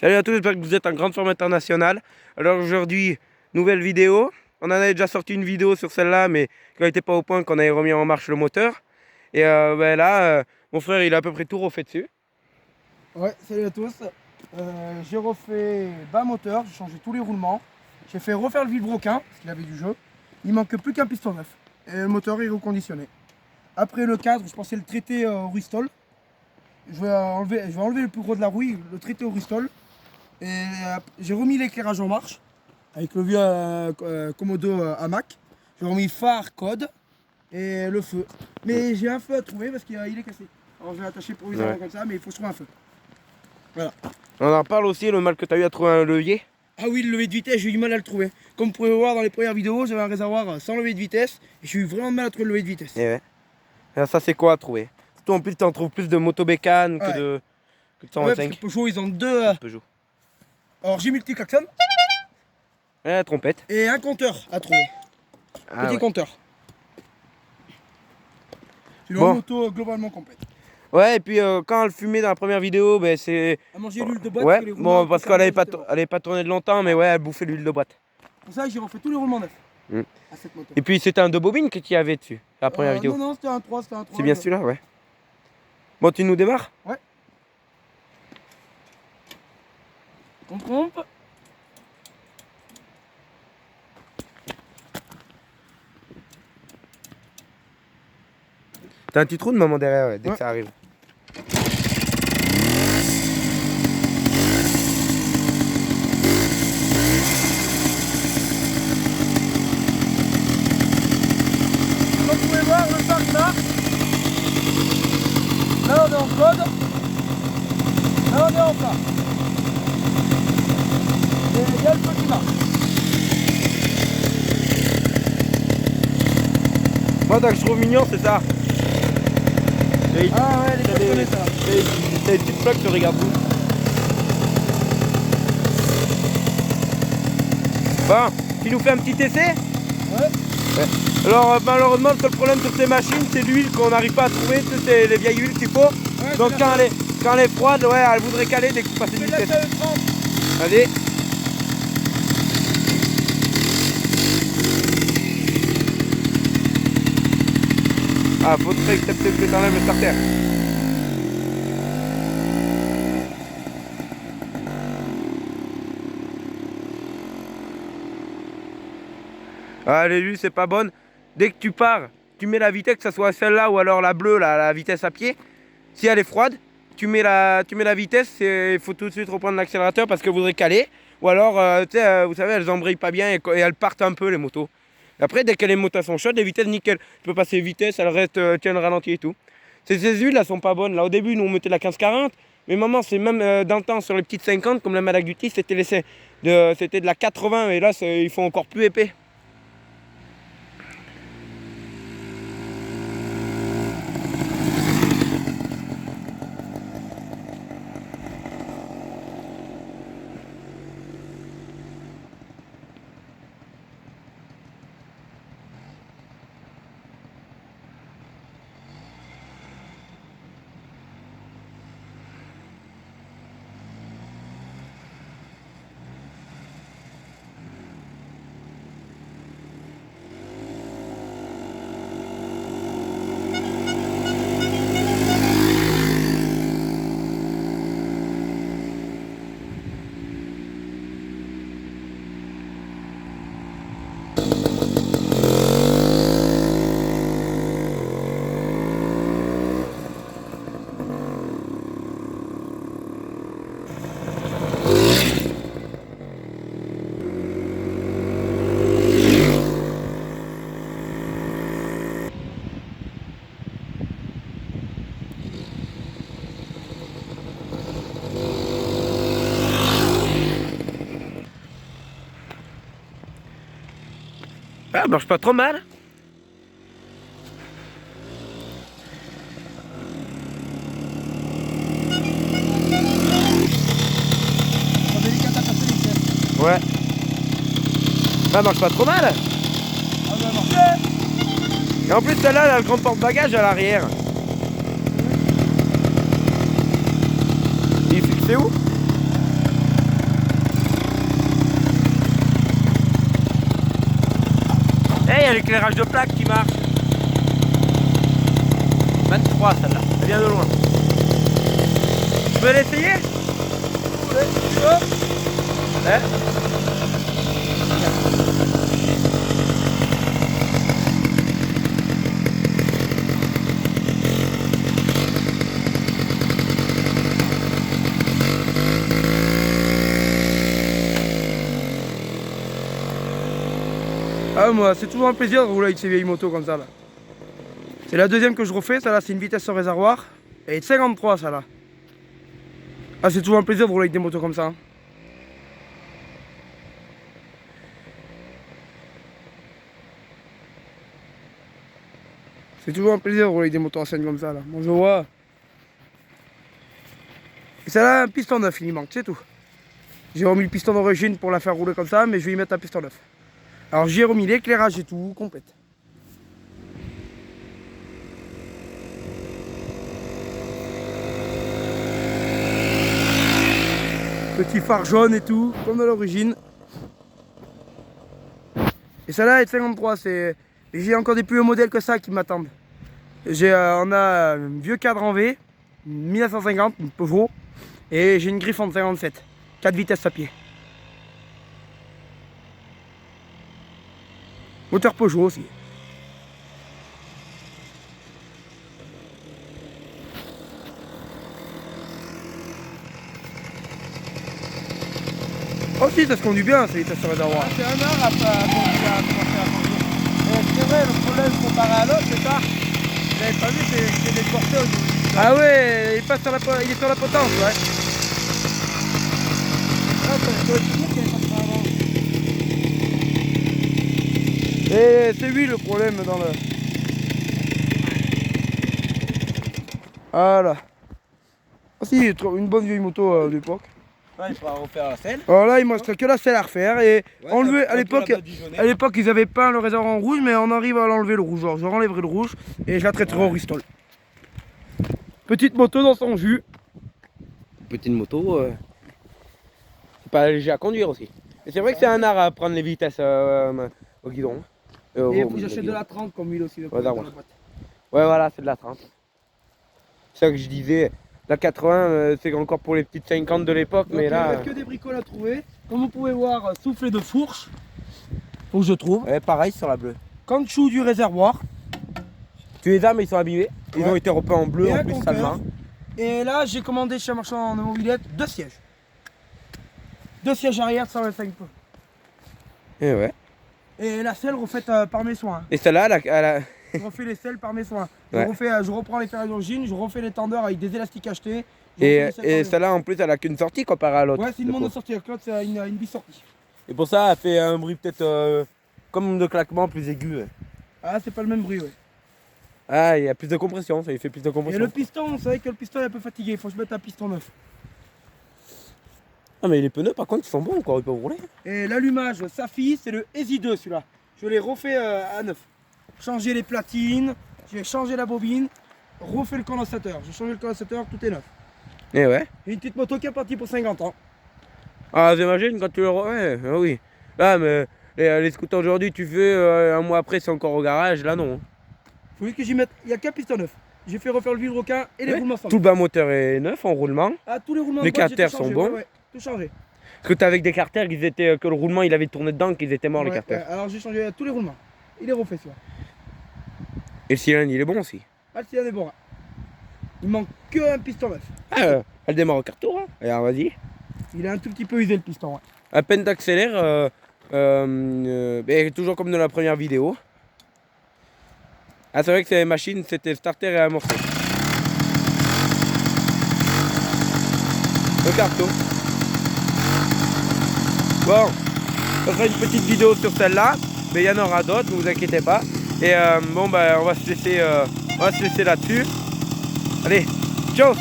Salut à tous, j'espère que vous êtes en grande forme internationale. Alors aujourd'hui, nouvelle vidéo. On en avait déjà sorti une vidéo sur celle-là, mais qui n'était pas au point, qu'on avait remis en marche le moteur. Et là, mon frère, il a à peu près tout refait dessus. Ouais, salut à tous. J'ai refait bas moteur, j'ai changé tous les roulements. J'ai fait refaire le vilebrequin, parce qu'il avait du jeu. Il manque plus qu'un piston neuf. Et le moteur est reconditionné. Après le cadre, je pensais le traiter au Ristol. Je vais enlever le plus gros de la rouille, le traiter au Ristol. Et j'ai remis l'éclairage en marche, avec le vieux Komodo hamac. J'ai remis phare, code et le feu. Mais j'ai un feu à trouver parce qu'il est cassé. Alors je vais l'attacher provisoirement comme ça, mais il faut trouver un feu. Voilà. On en parle aussi, le mal que tu as eu à trouver un levier. Ah oui, le levier de vitesse, j'ai eu du mal à le trouver. Comme vous pouvez le voir dans les premières vidéos, j'avais un réservoir sans levier de vitesse et j'ai eu vraiment mal à trouver le levier de vitesse. Et ouais. Et ça, c'est quoi à trouver? Surtout en plus, tu en trouves plus de motobécane Ouais. que de Ouais, 125. parce que Peugeot, ils ont deux. Peugeot. Alors j'ai multi-klaxon Ouais, trompette. et un compteur à trouver. Ah, Petit ouais. compteur. C'est une Bon. moto globalement complète. Ouais, et puis quand elle fumait dans la première vidéo, ben c'est... À manger l'huile de boîte. Ouais, parce que les bon, roulements, parce ça qu'elle me avait pas tourné de longtemps, mais ouais, elle bouffait l'huile de boîte. Pour ça, j'ai refait tous les roulements neufs Mm. à cette moto. Et puis c'était un deux bobines qu'il y avait dessus, la première vidéo. Non, c'était un 3, C'est bien celui-là, ouais. Bon, tu nous démarres? Ouais. On pompe. T'as un petit trou de maman derrière, ouais, dès Ouais. que ça arrive. Comme vous pouvez voir, le phare il marche. Là on est en code. Là on est en phare. Et il y a le feu qui marche. Moi, tant que je trouve mignon, c'est ça. Ah ouais, les T'as cochonnets ça. des petites plaques sur regarde tout. Bon, tu nous fais un petit essai? Ouais. Alors malheureusement le seul problème sur ces machines c'est l'huile qu'on n'arrive pas à trouver, tu sais, c'est les vieilles huiles qu'il faut. Ouais, Donc quand elle est froide, ouais, elle voudrait caler dès que tu passes une c'est la vitesse. CE30. Allez. Ah, faudrait que tu enlèves le starter. Ah, les huiles c'est pas bonne. Dès que tu pars, tu mets la vitesse, que ce soit celle-là ou alors la bleue, la vitesse à pied. Si elle est froide, tu mets la vitesse, il faut tout de suite reprendre l'accélérateur parce que vous voudrez caler. Ou alors, tu sais, vous savez, elles embrayent pas bien et elles partent un peu les motos. Et après, dès que les motos sont chaudes, les vitesses nickel. Tu peux passer vitesse, elles restent, tiennent le ralenti et tout. Ces huiles, elles sont pas bonnes. Là, au début, nous, on mettait la 15-40. Mais maman, c'est même dans le temps, sur les petites 50, comme la Malak Duty, c'était de la 80. Et là, ils font encore plus épais. Ah, elle marche pas trop mal. Pas délicat à passer les vitesses. Ouais. Ça marche pas trop mal. Ah bah marché. Et en plus, celle-là, elle a le grand porte-bagages à l'arrière. Il est fixé où? il y a l'éclairage de plaque qui marche. 23 celle-là, elle vient de loin. Tu veux l'essayer? Ouais, tu veux? Hein? Ah, moi, c'est toujours un plaisir de rouler avec ces vieilles motos comme ça là. C'est la deuxième que je refais, ça là c'est une vitesse sans réservoir. Et 53 ça là. Ah, c'est toujours un plaisir de rouler avec des motos comme ça. Hein. C'est toujours un plaisir de rouler avec des motos anciennes comme ça là. Bon, je vois. Et ça là, un piston neuf, il y manque, c'est tout. J'ai remis le piston d'origine pour la faire rouler comme ça, mais je vais y mettre un piston neuf. Alors j'ai remis l'éclairage et tout, complète. Petit phare jaune et tout, comme à l'origine. Et celle-là est de 53, j'ai encore des plus hauts modèles que ça qui m'attendent. On a un vieux cadre en V, 1950, une Peugeot, et j'ai une Griffon de 57, 4 vitesses à pied. Moteur Peugeot aussi. Oh si, ça se conduit bien, c'est vitesse sur réservoir. C'est un heure à commencer à conduire. C'est vrai, le problème comparé à l'autre, c'est ça. Vous n'avez pas vu, c'est des porteurs aujourd'hui. Ah ouais, il est sur la potence, ouais. Et c'est lui le problème dans le... Voilà. Ah si, une bonne vieille moto d'époque. Ouais, il faudra refaire la selle. Alors là, il me reste que la selle à refaire et Ouais, enlever un peu la à l'époque ils avaient peint le réservoir en rouge, mais on arrive à l'enlever le rouge. Alors je renlèverai le rouge et je la traiterai au Ristol. Petite moto dans son jus. Petite moto, c'est pas léger à conduire aussi. Et c'est vrai que c'est un art à prendre les vitesses au guidon. Et puis j'achète de la 30 comme huile aussi. Ouais, voilà, c'est de la 30. C'est ça que je disais. La 80, c'est encore pour les petites 50 de l'époque, mais Il là. n'y a que des bricoles à trouver. Comme vous pouvez voir, soufflet de fourche. Faut que je trouve. Ouais, pareil sur la bleue. Canchou du réservoir. Tu les as, mais ils sont abîmés. Ils Ouais. ont été repeints en bleu Et en un plus, compteur. salement. Et là, j'ai commandé chez un marchand de mobilette 2 sièges. 2 sièges arrière, 125 peu. Et ouais. Et la selle refaite par mes soins. Et celle-là, Je refais les selles par mes soins. Ouais. Je reprends les ferrailles d'origine, je refais les tendeurs avec des élastiques achetés. et celle-là, en plus, elle a qu'une sortie comparée à l'autre. Ouais, c'est une monosortie. L'autre, c'est une bisortie. Et pour ça, elle fait un bruit peut-être comme de claquement plus aigu. Ouais. Ah, c'est pas le même bruit, ouais. Ah, il y a plus de compression, ça lui fait plus de Et compression. le piston, vous savez que le piston est un peu fatigué. Il faut que je mette un piston neuf. Ah, mais les pneus, par contre, ils sont bons, quoi. Ils peuvent rouler. Et l'allumage Safi, c'est le ESI 2 celui-là. Je l'ai refait à neuf. Changer les platines, j'ai changé la bobine, refait le condensateur. J'ai changé le condensateur, tout est neuf. Et ouais. Et une petite moto qui est partie pour 50 ans. Ah, j'imagine quand tu le. Ouais, ah oui. Ah, mais les scooters aujourd'hui, tu fais un mois après, c'est encore au garage. Là, non. Faut juste que j'y mette. Il n'y a qu'un piston neuf. J'ai fait refaire le vilebrequin et les Ouais. roulements sans. Tout le bas moteur est neuf en roulement. Ah, tous les roulements Les de boîte, j'ai tout carters sont changé, bons. ouais, tout changé. Parce que t'as avec des carters, ils étaient, que le roulement il avait tourné dedans, qu'ils étaient morts les Ouais, carters. alors j'ai changé tous les roulements. Il est refait celui-là. Et le cylindre, il est bon aussi. Ah, le cylindre est bon. Hein. Il manque qu'un piston neuf. Ah, elle démarre au carton. Hein. Alors vas-y. Il est un tout petit peu usé le piston. Ouais. À peine t'accélères, toujours comme dans la première vidéo. Ah, c'est vrai que ces machines, c'était starter et amorcer. Le carton. Bon, ça sera une petite vidéo sur celle-là, mais il y en aura d'autres, ne vous inquiétez pas. Et on va se laisser là-dessus. Allez, ciao!